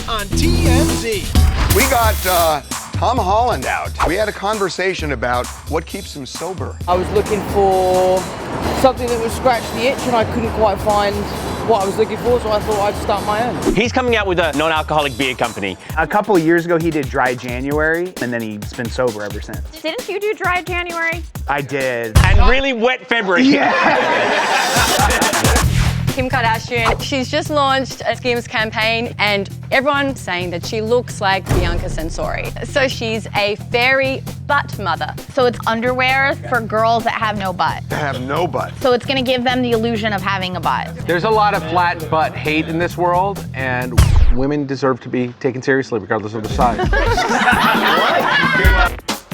on TMZ. We got Tom Holland out. We had a conversation about what keeps him sober. I was looking for something that would scratch the itch and I couldn't quite find what I was looking for, so I thought I'd start my own. He's coming out with a non-alcoholic beer company. A couple of years ago, he did Dry January, and then he's been sober ever since. Didn't you do Dry January? I did. And really wet February. Yeah. Kim Kardashian, she's just launched a Skims campaign and everyone's saying that she looks like Bianca Sensori. So she's a fairy butt mother. So it's underwear for girls that have no butt. That have no butt. So it's gonna give them the illusion of having a butt. There's a lot of flat butt hate in this world, and women deserve to be taken seriously regardless of their size.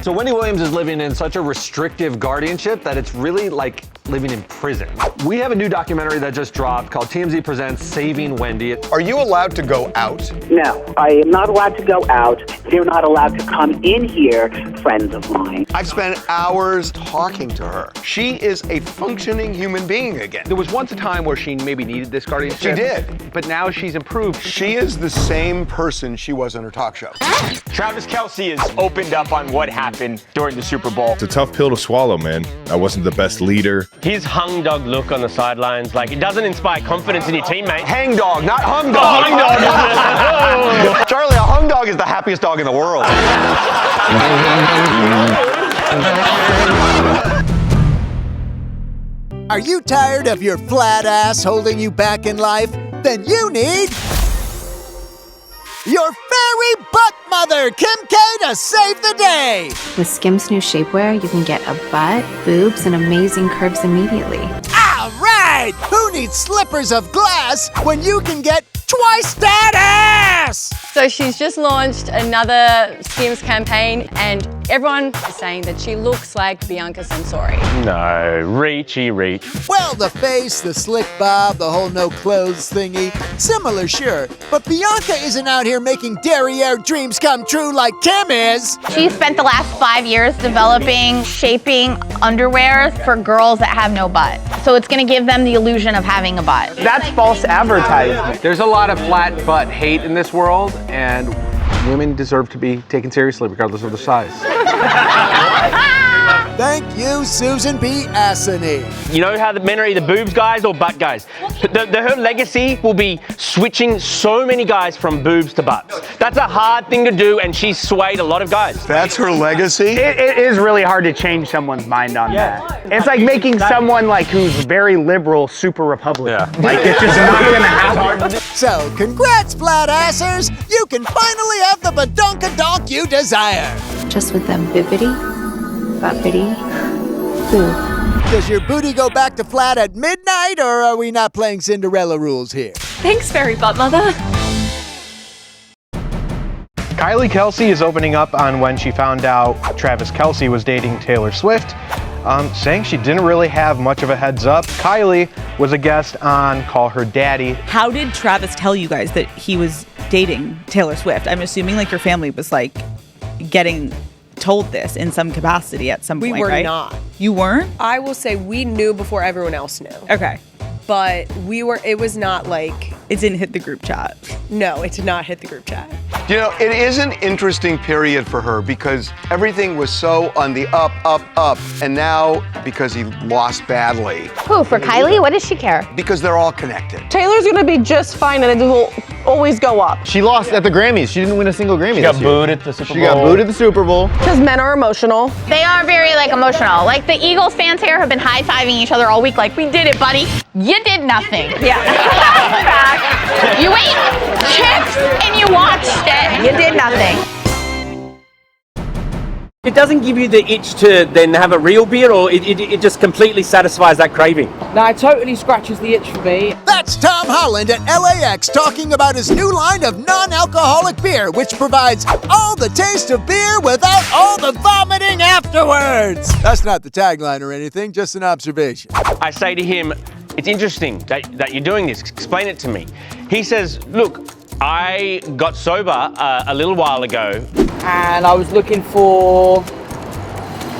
So Wendy Williams is living in such a restrictive guardianship that it's really like living in prison. We have a new documentary that just dropped called TMZ Presents Saving Wendy. Are you allowed to go out? No, I am not allowed to go out. They're not allowed to come in here, friends of mine. I've spent hours talking to her. She is a functioning human being again. There was once a time where she maybe needed this guardianship. She did. But now she's improved. She is the same person she was on her talk show. Travis Kelce has opened up on what happened during the Super Bowl. It's a tough pill to swallow, man. I wasn't the best leader. His hung dog look on the sidelines, like it doesn't inspire confidence in your teammate. Hang dog, not hung dog. Hung dog. Charlie, a hung dog is the happiest dog in the world. Are you tired of your flat ass holding you back in life? Then you need your fairy butt mother, Kim K, to save the day. With Skims new shapewear, you can get a butt, boobs, and amazing curves immediately. All right! Who needs slippers of glass when you can get twice that ass? So she's just launched another Skims campaign and everyone is saying that she looks like Bianca Sensori. No, reach. Well, the face, the slick bob, the whole no clothes thingy, similar sure, but Bianca isn't out here making derriere dreams come true like Kim is. She spent the last 5 years developing, shaping underwear for girls that have no butt. So it's gonna give them the illusion of having a butt. That's false advertising. There's a lot of flat butt hate in this world, and women deserve to be taken seriously regardless of their size. Thank you, Susan B. Assany. You know how the men are either boobs guys or butt guys. Her legacy will be switching so many guys from boobs to butts. That's a hard thing to do, and she's swayed a lot of guys. That's her legacy? It is really hard to change someone's mind on that. It's like making someone like who's very liberal super Republican. Yeah. Like it's just not gonna happen. So, congrats, flat assers! You can finally have the badonkadonk you desire. Just with them bippity, boppity, boo. Does your booty go back to flat at midnight, or are we not playing Cinderella rules here? Thanks, fairy butt mother. Kylie Kelce is opening up on when she found out Travis Kelce was dating Taylor Swift, saying she didn't really have much of a heads up. Kylie was a guest on Call Her Daddy. How did Travis tell you guys that he was dating Taylor Swift? I'm assuming like your family was like getting told this in some capacity at some point, We were right? not. You weren't? I will say we knew before everyone else knew. Okay. But it was not like... It didn't hit the group chat. No, it did not hit the group chat. You know, it is an interesting period for her because everything was so on the up, and now because he lost badly. Who, for Kylie? What does she care? Because they're all connected. Taylor's gonna be just fine and it will always go up. She lost at the Grammys. She didn't win a single Grammy. She got booed at the Super Bowl. She got booed at the Super Bowl. Because men are emotional. They are very emotional. Like the Eagles fans here have been high-fiving each other all week like, we did it, buddy. You did nothing. Yeah. You ate chips and you watched it. You did nothing. It doesn't give you the itch to then have a real beer, or it just completely satisfies that craving? No, it totally scratches the itch for me. That's Tom Holland at LAX talking about his new line of non-alcoholic beer, which provides all the taste of beer without all the vomiting afterwards. That's not the tagline or anything, just an observation. I say to him, it's interesting that you're doing this. Explain it to me. He says, look, I got sober a little while ago. And I was looking for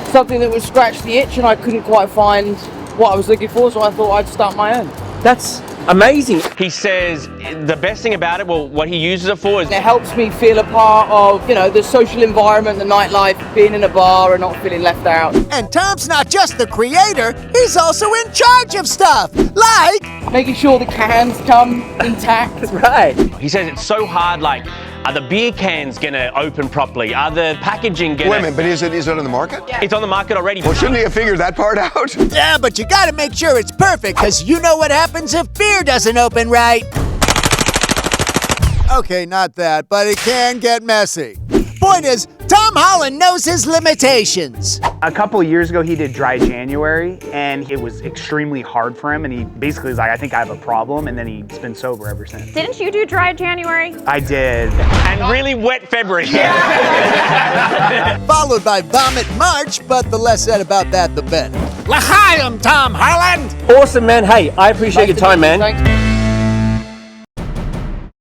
something that would scratch the itch and I couldn't quite find what I was looking for, so I thought I'd start my own. That's Amazing. He says the best thing about it, well, what he uses it for is It helps me feel a part of, the social environment, the nightlife, being in a bar and not feeling left out. And Tom's not just the creator, he's also in charge of stuff, like making sure the cans come intact. Right. He says it's so hard, like, are the beer cans gonna open properly? Are the packaging gonna... Wait a minute, but is it on the market? Yeah. It's on the market already. Well, shouldn't he have figured that part out? Yeah, but you gotta make sure it's perfect, because you know what happens if beer doesn't open right. Okay, not that, but it can get messy. Point is, Tom Holland knows his limitations. A couple of years ago, he did Dry January, and it was extremely hard for him, and he basically was like, I think I have a problem, and then he's been sober ever since. Didn't you do Dry January? I did. And really wet February. Followed by Vomit March, but the less said about that, the better. L'chaim, Tom Holland! Awesome, man. Hey, I appreciate your time, man.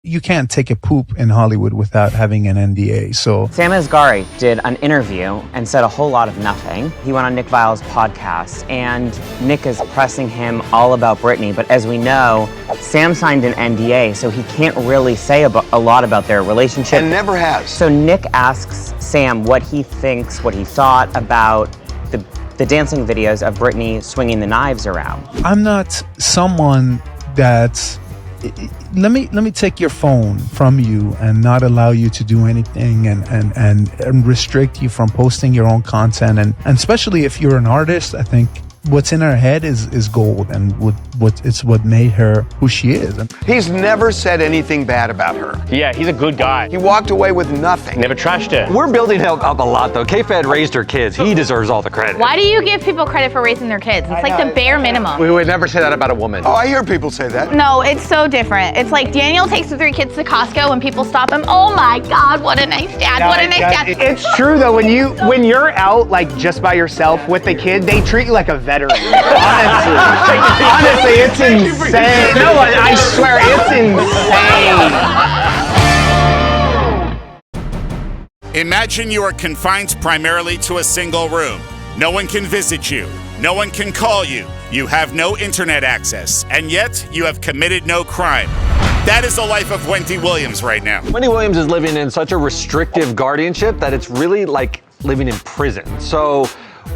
You can't take a poop in Hollywood without having an NDA, so... Sam Asghari did an interview and said a whole lot of nothing. He went on Nick Viall's podcast, and Nick is pressing him all about Britney, but as we know, Sam signed an NDA, so he can't really say a lot about their relationship. And never has. So Nick asks Sam what he thinks, what he thought about the dancing videos of Britney swinging the knives around. I'm not someone that's... Let me take your phone from you and not allow you to do anything and restrict you from posting your own content, and especially if you're an artist, I think what's in her head is gold, and what made her who she is. He's never said anything bad about her. Yeah, he's a good guy. He walked away with nothing. Never trashed her. We're building him up a lot, though. K-Fed raised her kids. He deserves all the credit. Why do you give people credit for raising their kids? It's like the bare minimum. We would never say that about a woman. Oh, I hear people say that. No, it's so different. It's like Daniel takes the 3 kids to Costco and people stop him. Oh my God, what a nice dad, what a nice dad. It's true though, when you're out like just by yourself with the kid, they treat you like a veteran. Honestly, it's insane. No, I swear, it's insane. Imagine you are confined primarily to a single room. No one can visit you. No one can call you. You have no internet access, and yet you have committed no crime. That is the life of Wendy Williams right now. Wendy Williams is living in such a restrictive guardianship that it's really like living in prison. So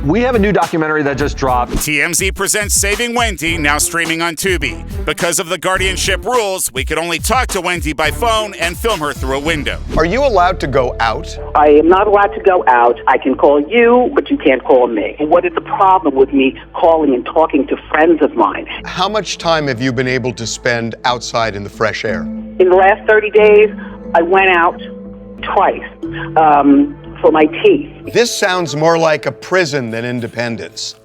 we have a new documentary that just dropped. TMZ presents Saving Wendy, now streaming on Tubi. Because of the guardianship rules, we could only talk to Wendy by phone and film her through a window. Are you allowed to go out? I am not allowed to go out. I can call you, but you can't call me. What is the problem with me calling and talking to friends of mine? How much time have you been able to spend outside in the fresh air? In the last 30 days, I went out twice for my teeth. This sounds more like a prison than independence.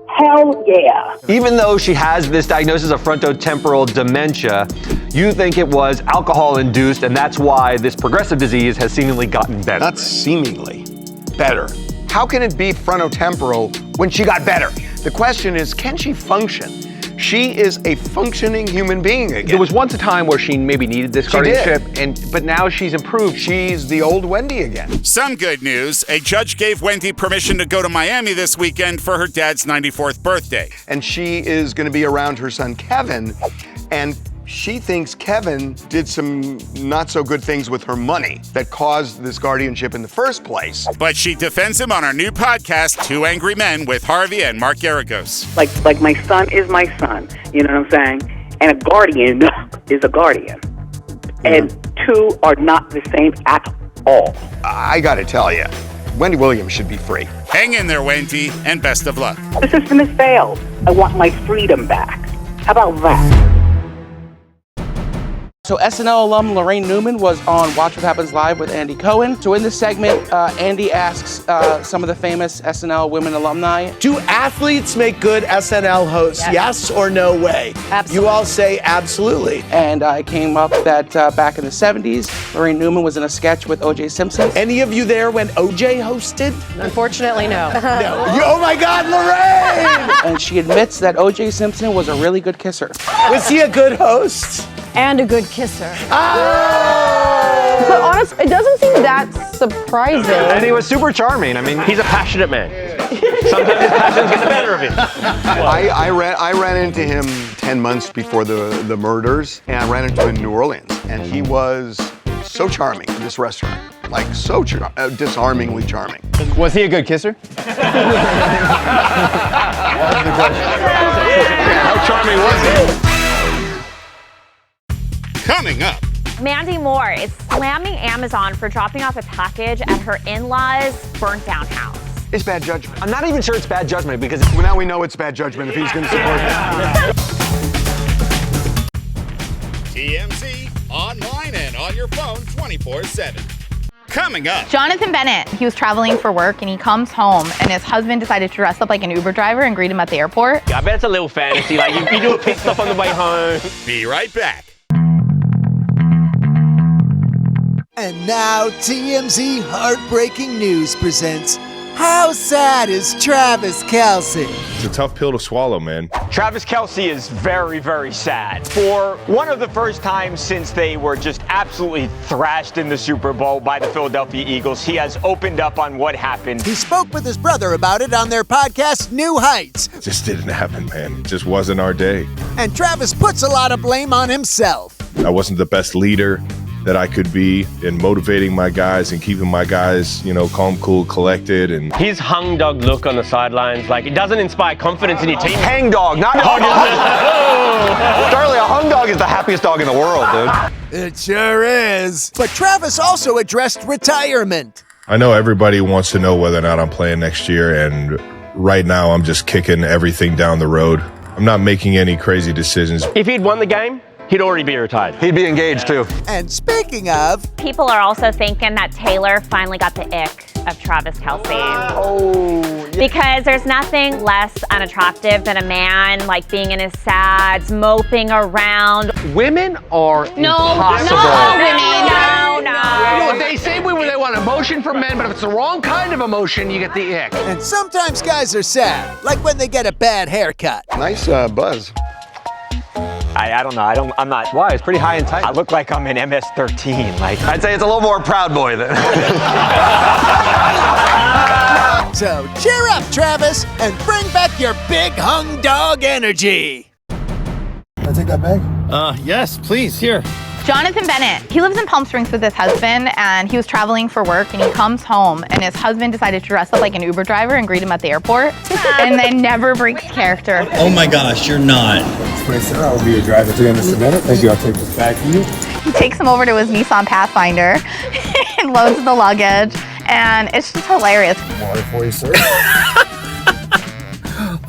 Hell yeah. Even though she has this diagnosis of frontotemporal dementia, you think it was alcohol-induced, and that's why this progressive disease has seemingly gotten better. Not seemingly. Better. How can it be frontotemporal when she got better? The question is, can she function? She is a functioning human being again. There was once a time where she maybe needed this guardianship, but now she's improved. She's the old Wendy again. Some good news. A judge gave Wendy permission to go to Miami this weekend for her dad's 94th birthday. And she is going to be around her son Kevin, and she thinks Kevin did some not so good things with her money that caused this guardianship in the first place. But she defends him on our new podcast, Two Angry Men, with Harvey and Mark Garagos. Like my son is my son, you know what I'm saying? And a guardian is a guardian. And two are not the same at all. I gotta tell you, Wendy Williams should be free. Hang in there, Wendy, and best of luck. The system has failed. I want my freedom back. How about that? So SNL alum Lorraine Newman was on Watch What Happens Live with Andy Cohen. So in this segment, Andy asks some of the famous SNL women alumni. Do athletes make good SNL hosts? Yes or no way? Absolutely. You all say absolutely. And it came up that back in the 70s, Lorraine Newman was in a sketch with O.J. Simpson. Any of you there when O.J. hosted? Unfortunately, no. No. Oh my God, Lorraine! And she admits that O.J. Simpson was a really good kisser. Was he a good host? And a good kisser. Oh! But honestly, it doesn't seem that surprising. And he was super charming. I mean, he's a passionate man. Sometimes his passions get the better of him. I ran into him 10 months before the murders, and I ran into him in New Orleans, and he was so charming at this restaurant. Like, so disarmingly charming. Was he a good kisser? How charming was he? Coming up. Mandy Moore is slamming Amazon for dropping off a package at her in-laws' burnt-down house. It's bad judgment. I'm not even sure it's bad judgment because well, now we know it's bad judgment if he's going to support that. TMZ, online and on your phone 24/7. Coming up. Jonathan Bennett, he was traveling for work and he comes home and his husband decided to dress up like an Uber driver and greet him at the airport. Yeah, I bet it's a little fantasy. Like you do a pit stop on the way home. Be right back. And now TMZ Heartbreaking News presents How Sad is Travis Kelce? It's a tough pill to swallow, man. Travis Kelce is very, very sad. For one of the first times since they were just absolutely thrashed in the Super Bowl by the Philadelphia Eagles, he has opened up on what happened. He spoke with his brother about it on their podcast, New Heights. It just didn't happen, man. It just wasn't our day. And Travis puts a lot of blame on himself. I wasn't the best leader that I could be in motivating my guys and keeping my guys, calm, cool, collected. And his hung dog look on the sidelines, like it doesn't inspire confidence in your team. Hang dog, not hung dog. Charlie, a hung dog is the happiest dog in the world, dude. It sure is. But Travis also addressed retirement. I know everybody wants to know whether or not I'm playing next year, and right now I'm just kicking everything down the road. I'm not making any crazy decisions. If he'd won the game, he'd already be retired. He'd be engaged too. And speaking of, people are also thinking that Taylor finally got the ick of Travis Kelce. Oh, yeah. Because there's nothing less unattractive than a man like being in his sads, moping around. Women are impossible. No. They say women, they want emotion from men, but if it's the wrong kind of emotion, you get the ick. And sometimes guys are sad, like when they get a bad haircut. Nice buzz. I don't know. I'm not. Why? It's pretty high and tight. I look like I'm in MS-13. Like I'd say it's a little more Proud Boy than. So cheer up, Travis, and bring back your big hung dog energy. Can I take that bag? Yes, please. Here. Jonathan Bennett, he lives in Palm Springs with his husband and he was traveling for work and he comes home and his husband decided to dress up like an Uber driver and greet him at the airport and then never breaks character. Oh my gosh, you're not. Sir, I'll be your driver today in just a minute. Thank you. I'll take this bag for you. He takes him over to his Nissan Pathfinder and loads the luggage and it's just hilarious. Water for you, sir.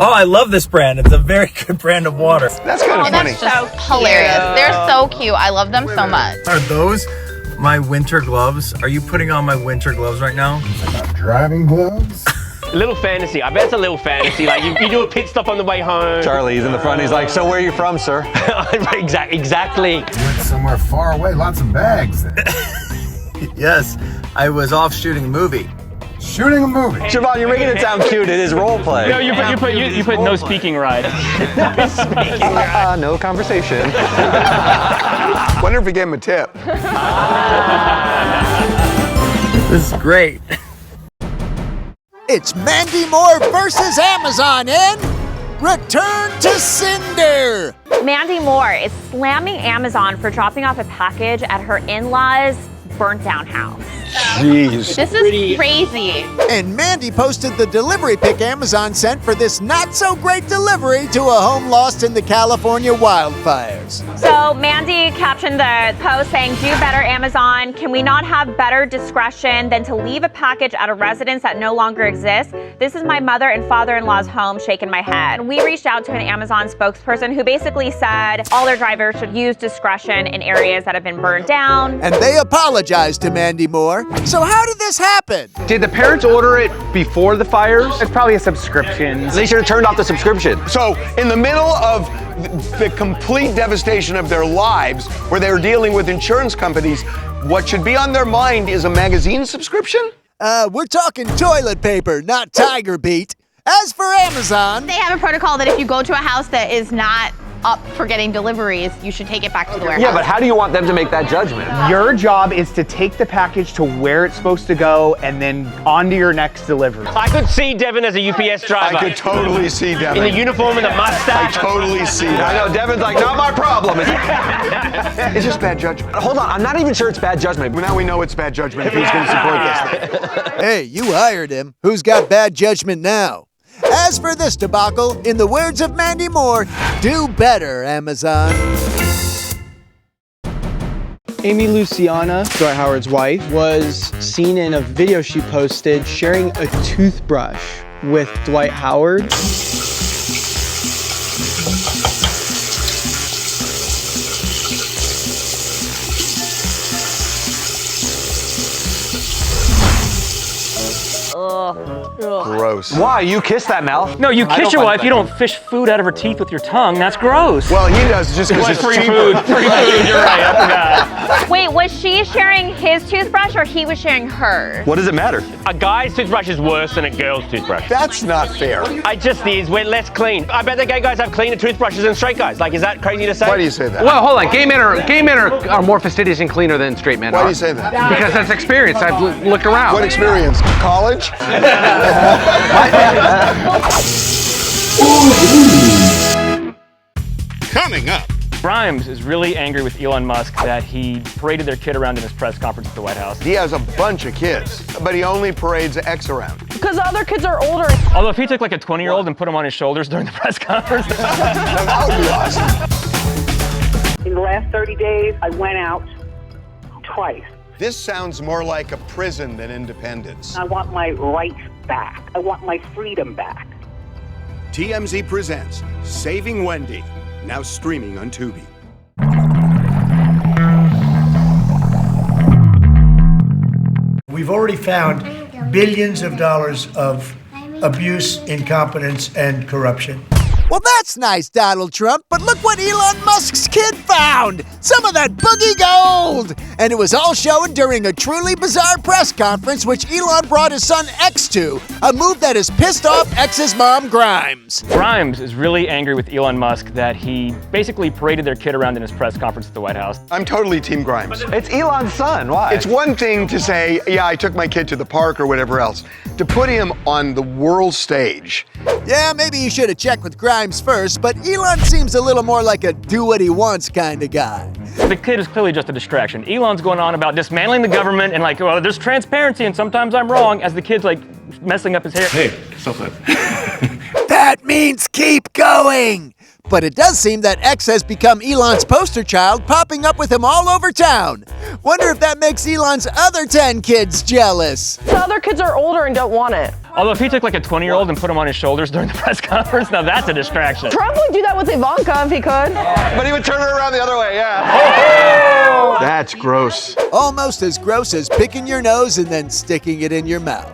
Oh, I love this brand. It's a very good brand of water. That's kind of funny. That's just hilarious. They're so cute. I love them so much. Are those my winter gloves? Are you putting on my winter gloves right now? Driving gloves? A little fantasy. I bet it's a little fantasy. Like you do a pit stop on the way home. Charlie, he's in the front. He's like, so where are you from, sir? Exactly. You went somewhere far away. Lots of bags. Yes, I was off shooting a movie. Shooting a movie. Siobhan, you're making it sound cute. It is role play. No, you put no speaking ride. No conversation. Wonder if we gave him a tip. This is great. It's Mandy Moore versus Amazon in Return to Cinder. Mandy Moore is slamming Amazon for dropping off a package at her in-laws' burnt-down house. Jeez. This is crazy. And Mandy posted the delivery pic Amazon sent for this not-so-great delivery to a home lost in the California wildfires. So Mandy captioned the post saying, "Do better, Amazon. Can we not have better discretion than to leave a package at a residence that no longer exists? This is my mother and father-in-law's home," shaking my head. We reached out to an Amazon spokesperson who basically said all their drivers should use discretion in areas that have been burned down. And they apologized to Mandy Moore. So how did this happen? Did the parents order it before the fires? It's probably a subscription. They should have turned off the subscription. So in the middle of the complete devastation of their lives, where they're dealing with insurance companies, what should be on their mind is a magazine subscription? We're talking toilet paper, not Tiger Beat. As for Amazon, they have a protocol that if you go to a house that is not up for getting deliveries, you should take it back to the warehouse. Yeah, but how do you want them to make that judgment? Your job is to take the package to where it's supposed to go and then on to your next delivery. I could see Devin as a UPS driver. I could totally see Devin. In the uniform and the mustache. I totally see that. I know, Devin's like, not my problem. It's just bad judgment. Hold on, I'm not even sure it's bad judgment. Now we know it's bad judgment if he's going to support this. Hey, you hired him. Who's got bad judgment now? As for this debacle, in the words of Mandy Moore, do better, Amazon. Amy Luciana, Dwight Howard's wife, was seen in a video she posted sharing a toothbrush with Dwight Howard. Gross. Why? You kissed that mouth? No, you kiss your wife, you don't fish food out of her teeth with your tongue. That's gross. Well, he does just because it's free cheaper. food. Free food, you're right, I forgot. Wait, was she sharing his toothbrush or he was sharing hers? What does it matter? A guy's toothbrush is worse than a girl's toothbrush. That's not fair. It just is. We're less clean. I bet the gay guys have cleaner toothbrushes than straight guys. Like, is that crazy to say? Why do you say that? Well, hold on. Gay men are more fastidious and cleaner than straight men Why are. do you say that? Because that's experience. I've looked around. What experience? College? Coming up. Grimes is really angry with Elon Musk that he paraded their kid around in his press conference at the White House. He has a bunch of kids, but he only parades X around. Because the other kids are older. Although if he took like a 20-year-old and put him on his shoulders during the press conference. That would be awesome. In the last 30 days, I went out twice. This sounds more like a prison than independence. I want my rights back. I want my freedom back. TMZ presents Saving Wendy, now streaming on Tubi. We've already found billions of dollars of abuse, incompetence, and corruption. Well, that's nice, Donald Trump, but look what Elon Musk's kid found! Some of that boogie gold! And it was all shown during a truly bizarre press conference which Elon brought his son X to, a move that has pissed off X's mom, Grimes. Grimes is really angry with Elon Musk that he basically paraded their kid around in his press conference at the White House. I'm totally Team Grimes. It's Elon's son, why? It's one thing to say, yeah, I took my kid to the park or whatever else. To put him on the world stage. Yeah, maybe you should have checked with Grimes first, but Elon seems a little more like a do-what-he-wants kind of guy. The kid is clearly just a distraction. Elon's going on about dismantling the government and like, well, there's transparency and sometimes I'm wrong, as the kid's like messing up his hair. Hey, stop that. That means keep going! But it does seem that X has become Elon's poster child, popping up with him all over town. Wonder if that makes Elon's other 10 kids jealous. The other kids are older and don't want it. Although if he took like a 20-year-old and put him on his shoulders during the press conference, now that's a distraction. Trump would do that with Ivanka if he could. But he would turn her around the other way, yeah. That's gross. Almost as gross as picking your nose and then sticking it in your mouth.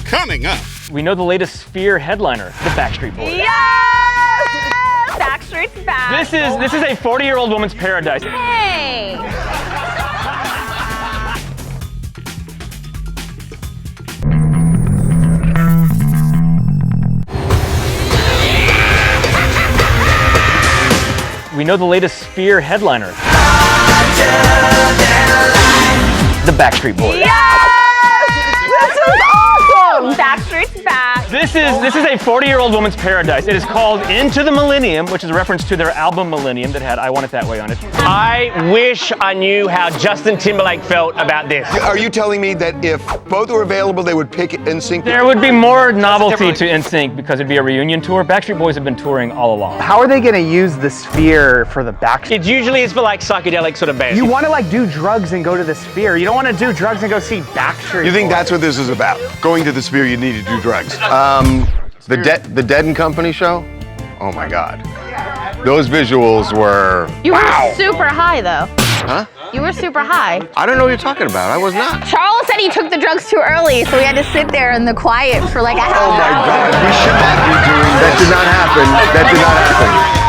Coming up. We know the latest Sphere headliner, the Backstreet Boys. Yes! Backstreet's back. This is a 40-year-old woman's paradise. Hey! We know the latest Sphere headliner, the Backstreet Boys. Yes! This is awesome! Backstreet's back. This is a 40-year-old woman's paradise. It is called Into the Millennium, which is a reference to their album Millennium that had I Want It That Way on it. I wish I knew how Justin Timberlake felt about this. Are you telling me that if both were available, they would pick NSYNC? There would be more novelty to NSYNC because it'd be a reunion tour. Backstreet Boys have been touring all along. How are they going to use the Sphere for the Backstreet? It usually is for like psychedelic sort of bands. You want to like do drugs and go to the Sphere. You don't want to do drugs and go see Backstreet. You think that's what this is about? Going to the Sphere, you need to do drugs. The Dead and Company show? Oh my God. Those visuals were, You wow. were super high, though. Huh? You were super high. I don't know what you're talking about. I was not. Charles said he took the drugs too early, so we had to sit there in the quiet for like a half Oh my hour. God, we should not be doing that. That did not happen. That did not happen.